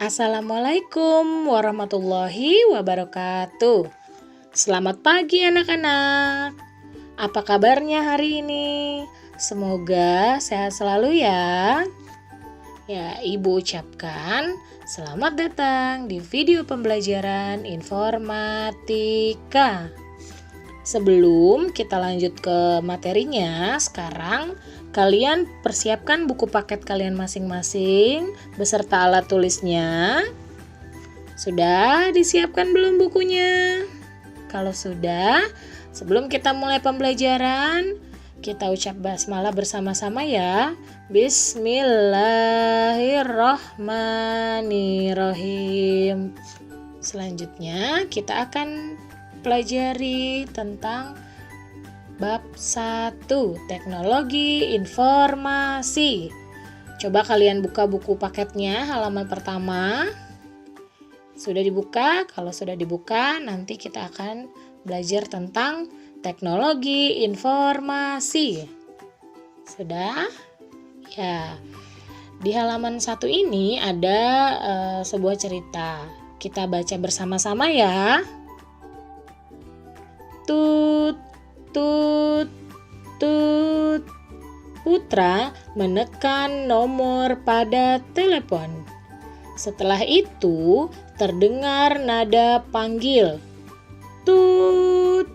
Assalamualaikum warahmatullahi wabarakatuh. Selamat pagi anak-anak. Apa kabarnya hari ini? Semoga sehat selalu ya. Ya, Ibu ucapkan selamat datang di video pembelajaran informatika. Sebelum kita lanjut ke materinya, sekarang kalian persiapkan buku paket kalian masing-masing beserta alat tulisnya. Sudah disiapkan belum bukunya? Kalau sudah, sebelum kita mulai pembelajaran, kita ucap basmalah bersama-sama ya. Bismillahirrahmanirrahim. Selanjutnya kita akan pelajari tentang bab 1, teknologi informasi. Coba kalian buka buku paketnya halaman pertama. Sudah dibuka? Kalau sudah dibuka, nanti kita akan belajar tentang teknologi informasi. Sudah? Ya. Di halaman 1 ini ada sebuah cerita. Kita baca bersama-sama ya. Tut, tut, tut. Putra menekan nomor pada telepon. Setelah itu terdengar nada panggil. Tut,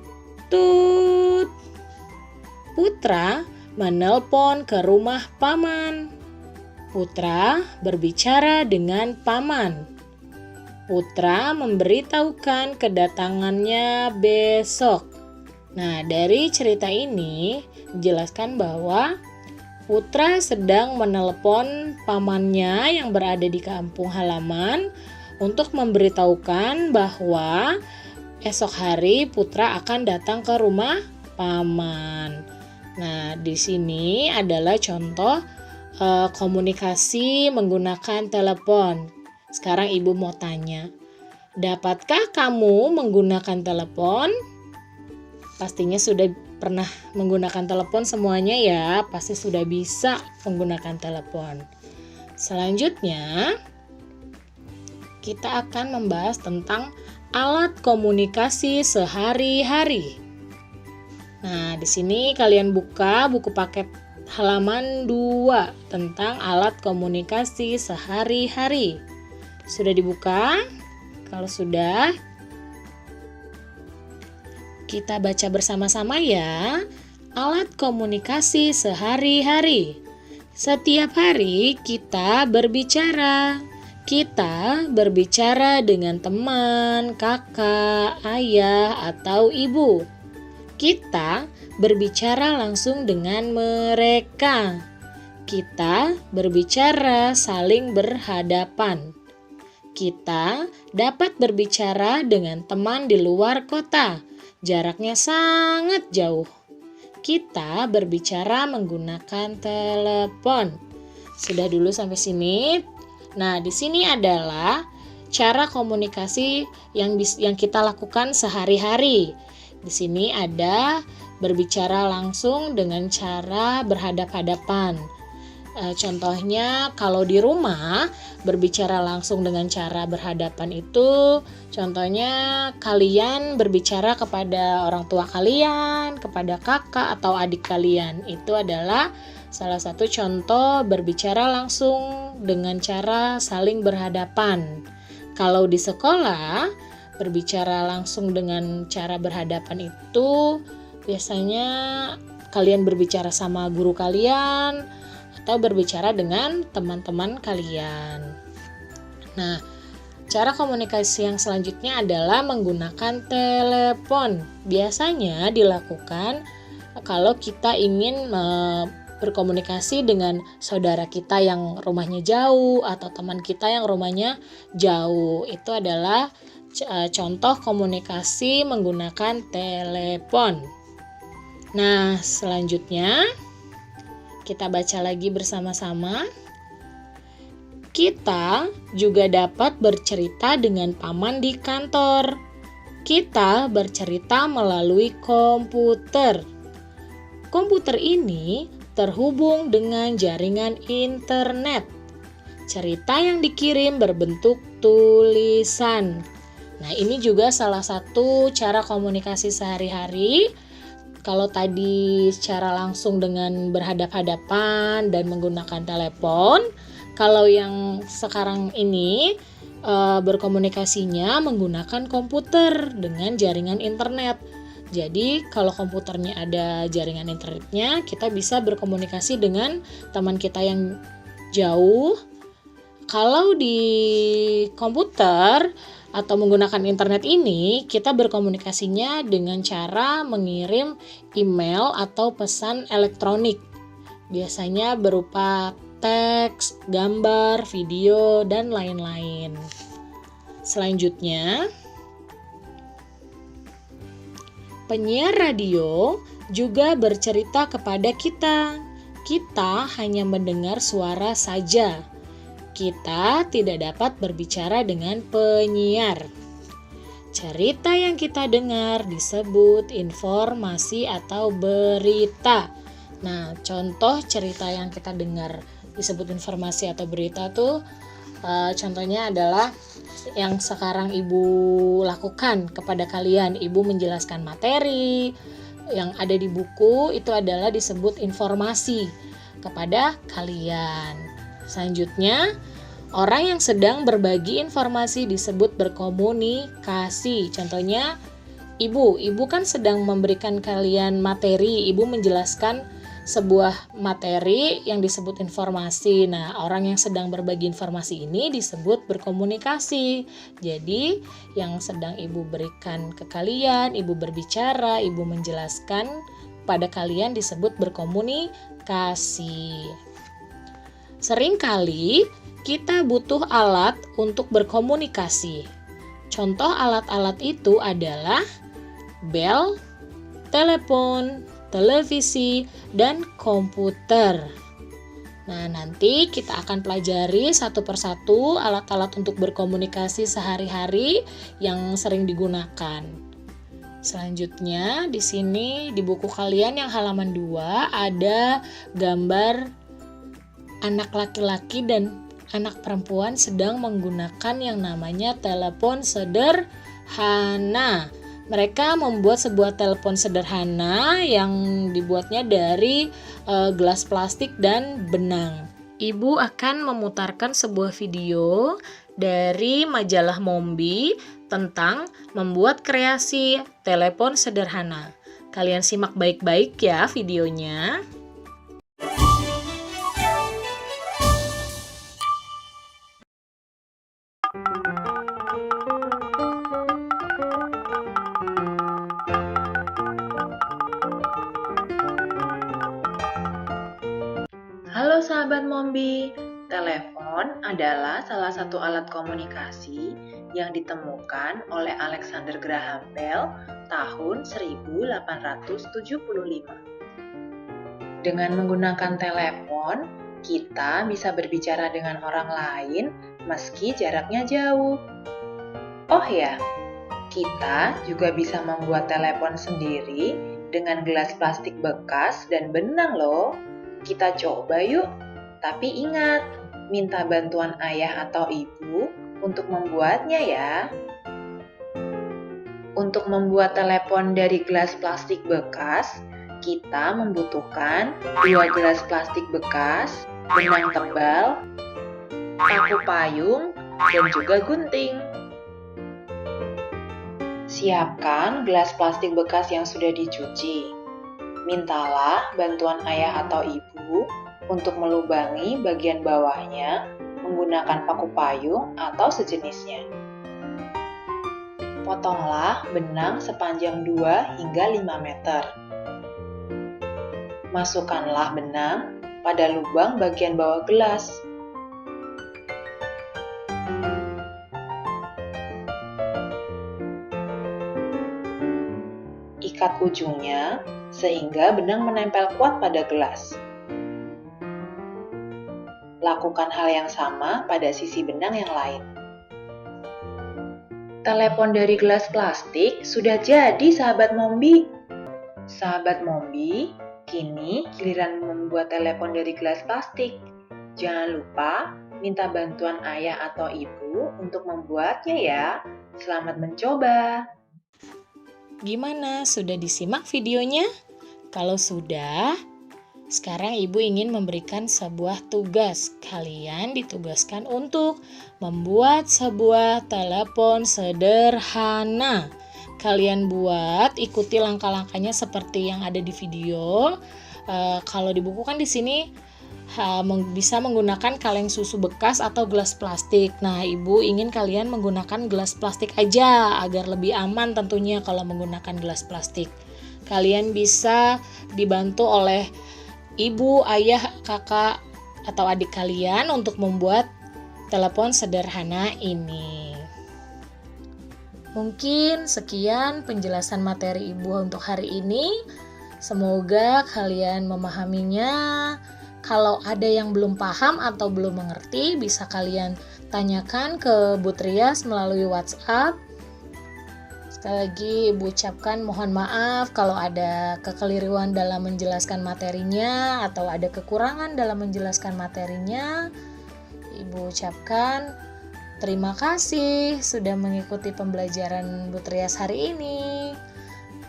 tut. Putra menelpon ke rumah paman. Putra berbicara dengan paman. Putra memberitahukan kedatangannya besok. Nah, dari cerita ini dijelaskan bahwa Putra sedang menelepon pamannya yang berada di kampung halaman untuk memberitahukan bahwa esok hari Putra akan datang ke rumah paman. Nah, di sini adalah contoh komunikasi menggunakan telepon. Sekarang Ibu mau tanya, dapatkah kamu menggunakan telepon? Pastinya sudah pernah menggunakan telepon semuanya ya, pasti sudah bisa menggunakan telepon. Selanjutnya, kita akan membahas tentang alat komunikasi sehari-hari. Nah, di sini kalian buka buku paket halaman 2 tentang alat komunikasi sehari-hari. Sudah dibuka? Kalau sudah, kita baca bersama-sama ya. Alat komunikasi sehari-hari. Setiap hari kita berbicara. Kita berbicara dengan teman, kakak, ayah, atau ibu. Kita berbicara langsung dengan mereka. Kita berbicara saling berhadapan. Kita dapat berbicara dengan teman di luar kota. Jaraknya sangat jauh. Kita berbicara menggunakan telepon. Sudah dulu sampai sini. Nah, di sini adalah cara komunikasi yang kita lakukan sehari-hari. Di sini ada berbicara langsung dengan cara berhadap-hadapan. Contohnya kalau di rumah berbicara langsung dengan cara berhadapan itu contohnya kalian berbicara kepada orang tua kalian, kepada kakak atau adik kalian. Itu adalah salah satu contoh berbicara langsung dengan cara saling berhadapan. Kalau di sekolah berbicara langsung dengan cara berhadapan itu biasanya kalian berbicara sama guru kalian atau berbicara dengan teman-teman kalian. Nah, cara komunikasi yang selanjutnya adalah menggunakan telepon. Biasanya dilakukan kalau kita ingin berkomunikasi dengan saudara kita yang rumahnya jauh atau teman kita yang rumahnya jauh. Itu adalah contoh komunikasi menggunakan telepon. Nah, selanjutnya kita baca lagi bersama-sama. Kita juga dapat bercerita dengan paman di kantor. Kita bercerita melalui komputer. Komputer ini terhubung dengan jaringan internet. Cerita yang dikirim berbentuk tulisan. Nah, ini juga salah satu cara komunikasi sehari-hari. Kalau tadi secara langsung dengan berhadap-hadapan dan menggunakan telepon, kalau yang sekarang ini berkomunikasinya menggunakan komputer dengan jaringan internet. Jadi kalau komputernya ada jaringan internetnya, kita bisa berkomunikasi dengan teman kita yang jauh. Kalau di komputer atau menggunakan internet ini, kita berkomunikasinya dengan cara mengirim email atau pesan elektronik. Biasanya berupa teks, gambar, video, dan lain-lain. Selanjutnya, penyiar radio juga bercerita kepada kita. Kita hanya mendengar suara saja. Kita tidak dapat berbicara dengan penyiar. Cerita yang kita dengar disebut informasi atau berita. Nah, contoh cerita yang kita dengar disebut informasi atau berita tuh contohnya adalah yang sekarang Ibu lakukan kepada kalian. Ibu menjelaskan materi yang ada di buku, itu adalah disebut informasi kepada kalian. Selanjutnya, orang yang sedang berbagi informasi disebut berkomunikasi. Contohnya, Ibu kan sedang memberikan kalian materi, Ibu menjelaskan sebuah materi yang disebut informasi. Nah, orang yang sedang berbagi informasi ini disebut berkomunikasi. Jadi, yang sedang Ibu berikan ke kalian, Ibu berbicara, Ibu menjelaskan pada kalian disebut berkomunikasi. Seringkali kita butuh alat untuk berkomunikasi. Contoh alat-alat itu adalah bel, telepon, televisi, dan komputer. Nah, nanti kita akan pelajari satu persatu alat-alat untuk berkomunikasi sehari-hari yang sering digunakan. Selanjutnya, di sini di buku kalian yang halaman 2 ada gambar anak laki-laki dan anak perempuan sedang menggunakan yang namanya telepon sederhana. Mereka membuat sebuah telepon sederhana yang dibuatnya dari gelas plastik dan benang. Ibu akan memutarkan sebuah video dari majalah Mombi tentang membuat kreasi telepon sederhana. Kalian simak baik-baik ya videonya. Halo sahabat Mombi, telepon adalah salah satu alat komunikasi yang ditemukan oleh Alexander Graham Bell tahun 1875. Dengan menggunakan telepon, kita bisa berbicara dengan orang lain meski jaraknya jauh. Oh ya, kita juga bisa membuat telepon sendiri dengan gelas plastik bekas dan benang loh. Kita coba yuk, tapi ingat, minta bantuan ayah atau ibu untuk membuatnya ya. Untuk membuat telepon dari gelas plastik bekas, kita membutuhkan 2 gelas plastik bekas, benang tebal, paku payung, dan juga gunting. Siapkan gelas plastik bekas yang sudah dicuci. Mintalah bantuan ayah atau ibu untuk melubangi bagian bawahnya menggunakan paku payung atau sejenisnya. Potonglah benang sepanjang 2 hingga 5 meter. Masukkanlah benang pada lubang bagian bawah gelas. Ikat ujungnya sehingga benang menempel kuat pada gelas. Lakukan hal yang sama pada sisi benang yang lain. Telepon dari gelas plastik sudah jadi sahabat Mombi. Sahabat Mombi, kini giliran membuat telepon dari gelas plastik. Jangan lupa minta bantuan ayah atau ibu untuk membuatnya ya. Selamat mencoba. Gimana, sudah disimak videonya? Kalau sudah, sekarang ibu ingin memberikan sebuah tugas. Kalian ditugaskan untuk membuat sebuah telepon sederhana. Kalian buat, ikuti langkah-langkahnya seperti yang ada di video. Kalau di buku kan di sini bisa menggunakan kaleng susu bekas atau gelas plastik. Nah, ibu ingin kalian menggunakan gelas plastik aja agar lebih aman tentunya kalau menggunakan gelas plastik. Kalian bisa dibantu oleh ibu, ayah, kakak, atau adik kalian untuk membuat telepon sederhana ini. Mungkin sekian penjelasan materi ibu untuk hari ini. Semoga kalian memahaminya. Kalau ada yang belum paham atau belum mengerti, bisa kalian tanyakan ke Bu Trias melalui WhatsApp. Sekali lagi ibu ucapkan mohon maaf kalau ada kekeliruan dalam menjelaskan materinya atau ada kekurangan dalam menjelaskan materinya. Ibu ucapkan terima kasih sudah mengikuti pembelajaran Bu Trias hari ini.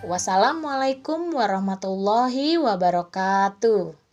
Wassalamualaikum warahmatullahi wabarakatuh.